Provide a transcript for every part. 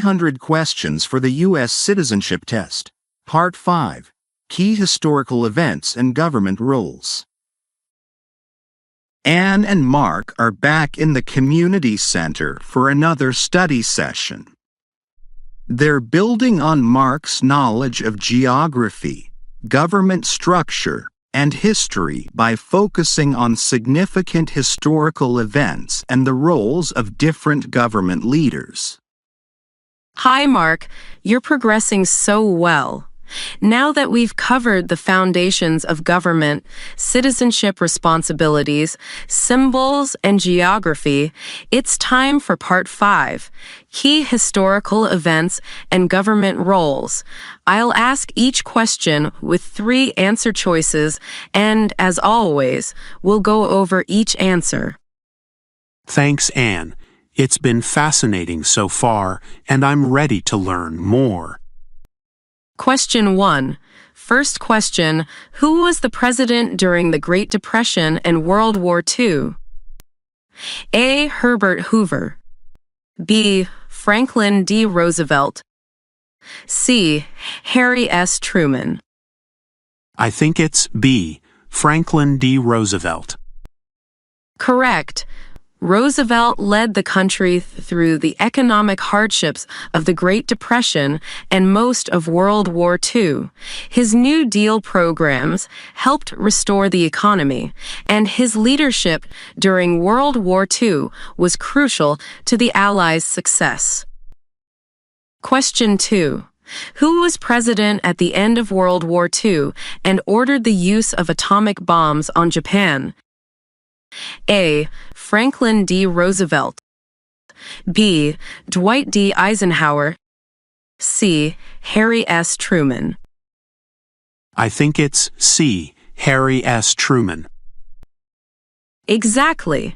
300 questions for the U.S. Citizenship Test. Part 5. Key Historical Events and Government Roles. Anne and Mark are back in the community center for another study session. They're building on Mark's knowledge of geography, government structure, and history by focusing on significant historical events and the roles of different government leaders. Hi, Mark. You're progressing so well. Now that we've covered the foundations of government, citizenship responsibilities, symbols, and geography, it's time for Part 5, Key Historical Events and Government Roles. I'll ask each question with 3 answer choices, and as always, we'll go over each answer. Thanks, Anne. It's been fascinating so far, and I'm ready to learn more. Question 1. First question, who was the president during the Great Depression and World War II? A. Herbert Hoover. B. Franklin D. Roosevelt. C. Harry S. Truman. I think it's B. Franklin D. Roosevelt. Correct. Roosevelt led the country through the economic hardships of the Great Depression and most of World War II. His New Deal programs helped restore the economy, and his leadership during World War II was crucial to the Allies' success. Question 2. Who was president at the end of World War II and ordered the use of atomic bombs on Japan? A. Franklin D. Roosevelt. B. Dwight D. Eisenhower. C. Harry S. Truman. I think it's C. Harry S. Truman. Exactly.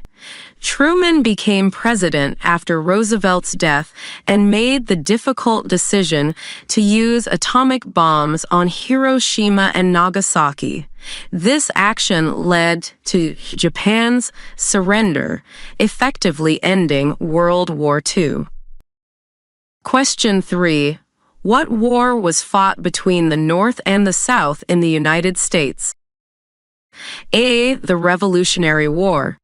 Truman became president after Roosevelt's death and made the difficult decision to use atomic bombs on Hiroshima and Nagasaki. This action led to Japan's surrender, effectively ending World War II. Question 3. What war was fought between the North and the South in the United States? A. The Revolutionary War.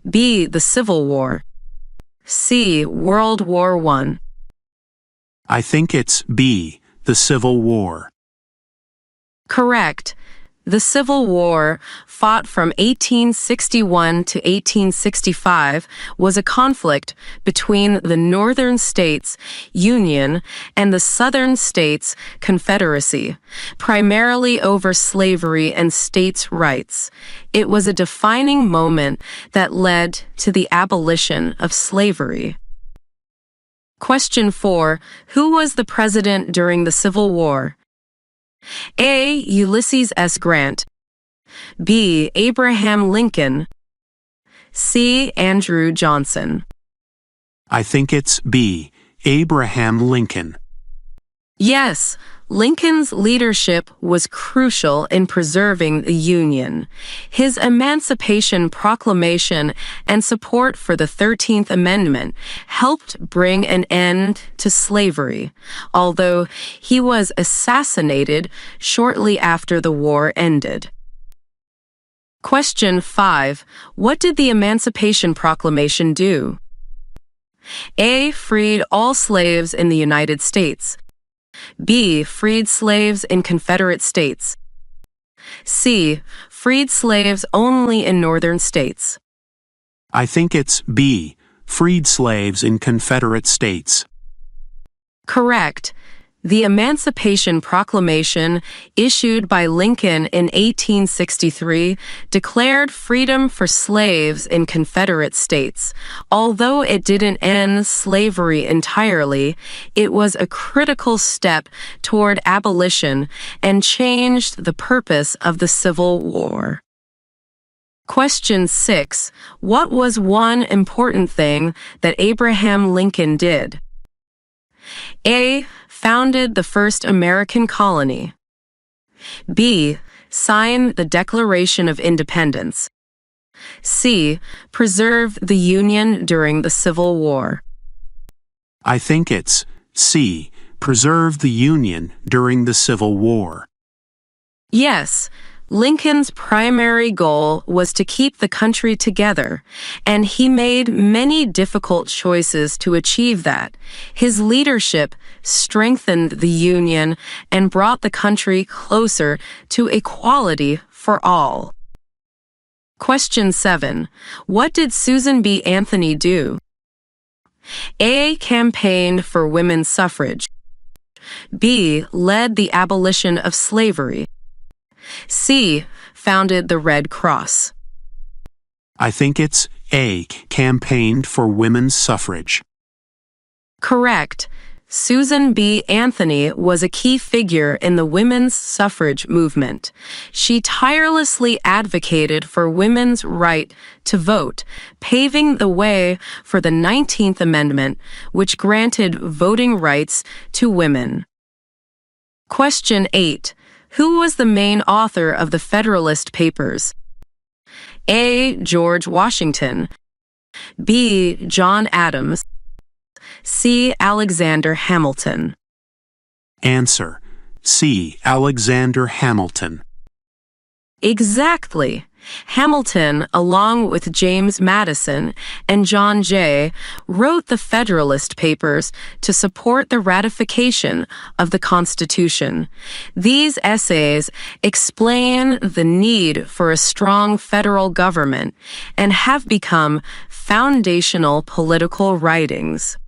B. The Civil War. C. World War I. I think it's B. The Civil War. Correct. The Civil War, fought from 1861 to 1865, was a conflict between the Northern States Union and the Southern States Confederacy, primarily over slavery and states' rights. It was a defining moment that led to the abolition of slavery. Question 4. Who was the president during the Civil War? A. Ulysses S. Grant. B. Abraham Lincoln. C. Andrew Johnson. I think it's B. Abraham Lincoln. Yes, Lincoln's leadership was crucial in preserving the Union. His Emancipation Proclamation and support for the 13th Amendment helped bring an end to slavery, although he was assassinated shortly after the war ended. Question 5. What did the Emancipation Proclamation do? A. Freed all slaves in the United States. B. Freed slaves in Confederate states. C. Freed slaves only in northern states. I think it's B. Freed slaves in Confederate states. Correct. The Emancipation Proclamation, issued by Lincoln in 1863, declared freedom for slaves in Confederate states. Although it didn't end slavery entirely, it was a critical step toward abolition and changed the purpose of the Civil War. Question 6. What was one important thing that Abraham Lincoln did? A. Founded the first American colony. B. Signed the Declaration of Independence. C. Preserved the Union during the Civil War. I think it's C. Preserve the Union during the Civil War. Yes, Lincoln's primary goal was to keep the country together, and he made many difficult choices to achieve that. His leadership strengthened the Union and brought the country closer to equality for all. Question 7. What did Susan B. Anthony do? A. Campaigned for women's suffrage. B. Led the abolition of slavery. C. Founded the Red Cross. I think it's A. Campaigned for women's suffrage. Correct. Susan B. Anthony was a key figure in the women's suffrage movement. She tirelessly advocated for women's right to vote, paving the way for the 19th Amendment, which granted voting rights to women. Question 8. Who was the main author of the Federalist Papers? A. George Washington. B. John Adams. C. Alexander Hamilton. Answer: C. Alexander Hamilton. Exactly. Hamilton, along with James Madison and John Jay, wrote the Federalist Papers to support the ratification of the Constitution. These essays explain the need for a strong federal government and have become foundational political writings.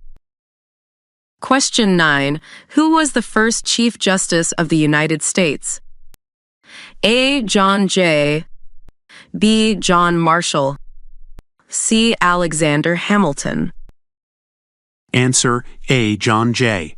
Question 9. Who was the first Chief Justice of the United States? A. John Jay. B. John Marshall. C. Alexander Hamilton. Answer: A. John Jay.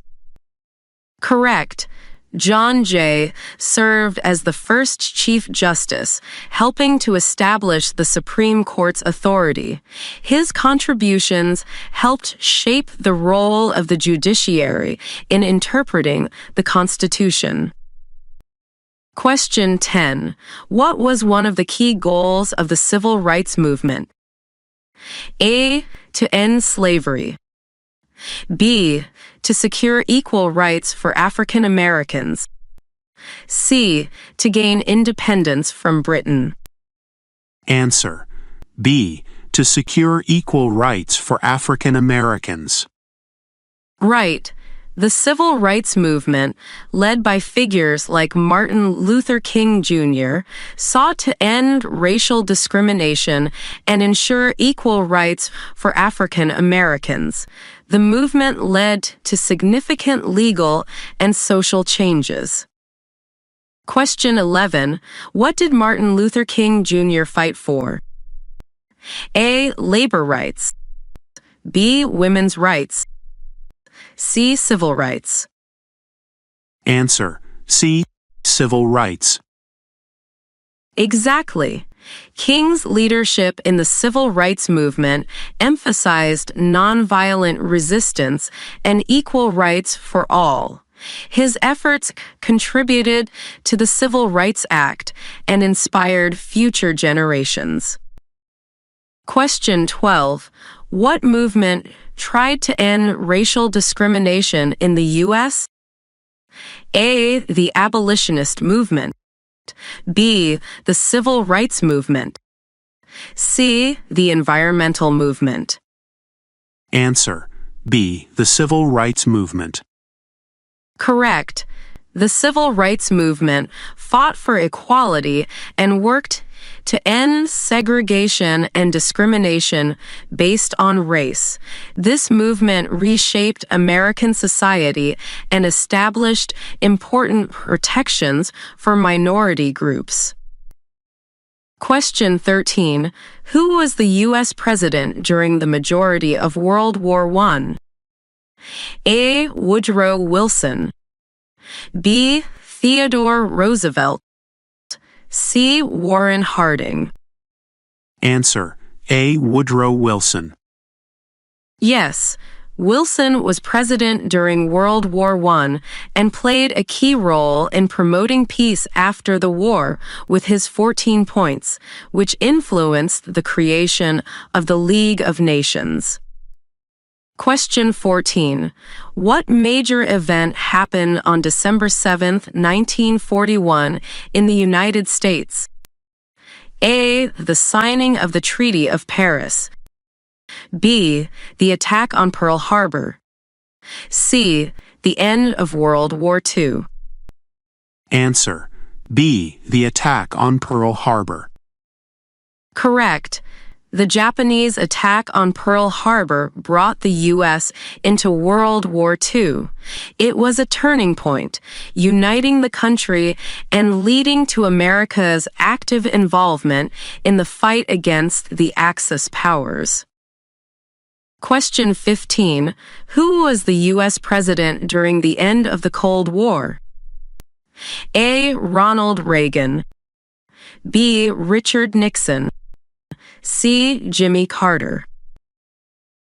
Correct. John Jay served as the first Chief Justice, helping to establish the Supreme Court's authority. His contributions helped shape the role of the judiciary in interpreting the Constitution. Question 10. What was one of the key goals of the Civil Rights Movement? A. To end slavery. B. To secure equal rights for African Americans. C. To gain independence from Britain. Answer: B. To secure equal rights for African Americans. Right. The Civil Rights Movement, led by figures like Martin Luther King Jr., sought to end racial discrimination and ensure equal rights for African Americans. The movement led to significant legal and social changes. Question 11. What did Martin Luther King Jr. fight for? A. Labor rights. B. Women's rights. C. Civil rights. Answer: C. Civil rights. Exactly. King's leadership in the civil rights movement emphasized nonviolent resistance and equal rights for all. His efforts contributed to the Civil Rights Act and inspired future generations. Question 12. What movement tried to end racial discrimination in the U.S.? A. The abolitionist movement. B. The civil rights movement. C. The environmental movement. Answer: B. The civil rights movement. Correct. The civil rights movement fought for equality and worked to end segregation and discrimination based on race. This movement reshaped American society and established important protections for minority groups. Question 13. Who was the U.S. president during the majority of World War I? A. Woodrow Wilson. B. Theodore Roosevelt. C. Warren Harding. Answer: A. Woodrow Wilson. Yes, Wilson was president during World War I and played a key role in promoting peace after the war with his 14 points, which influenced the creation of the League of Nations. Question 14. What major event happened on December 7, 1941 in the United States? A. The signing of the Treaty of Paris. B. The attack on Pearl Harbor. C. The end of World War II. Answer: B. The attack on Pearl Harbor. Correct. The Japanese attack on Pearl Harbor brought the U.S. into World War II. It was a turning point, uniting the country and leading to America's active involvement in the fight against the Axis powers. Question 15. Who was the U.S. president during the end of the Cold War? A. Ronald Reagan. B. Richard Nixon. C. Jimmy Carter.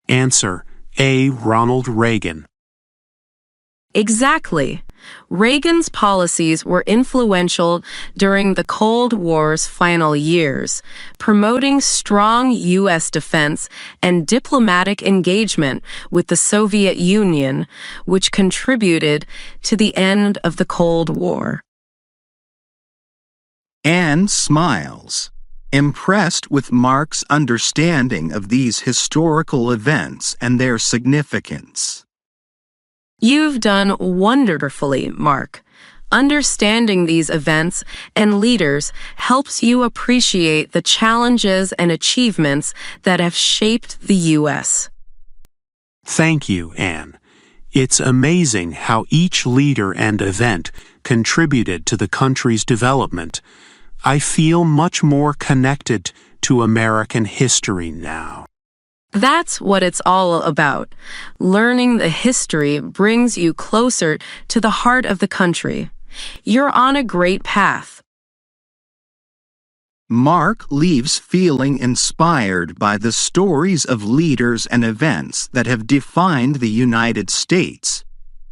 Answer: A. Ronald Reagan. Exactly. Reagan's policies were influential during the Cold War's final years, promoting strong U.S. defense and diplomatic engagement with the Soviet Union, which contributed to the end of the Cold War. Anne smiles, impressed with Mark's understanding of these historical events and their significance. You've done wonderfully, Mark. Understanding these events and leaders helps you appreciate the challenges and achievements that have shaped the U.S. Thank you, Anne. It's amazing how each leader and event contributed to the country's development. I feel much more connected to American history now. That's what it's all about. Learning the history brings you closer to the heart of the country. You're on a great path. Mark leaves feeling inspired by the stories of leaders and events that have defined the United States,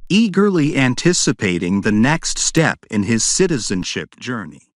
eagerly anticipating the next step in his citizenship journey.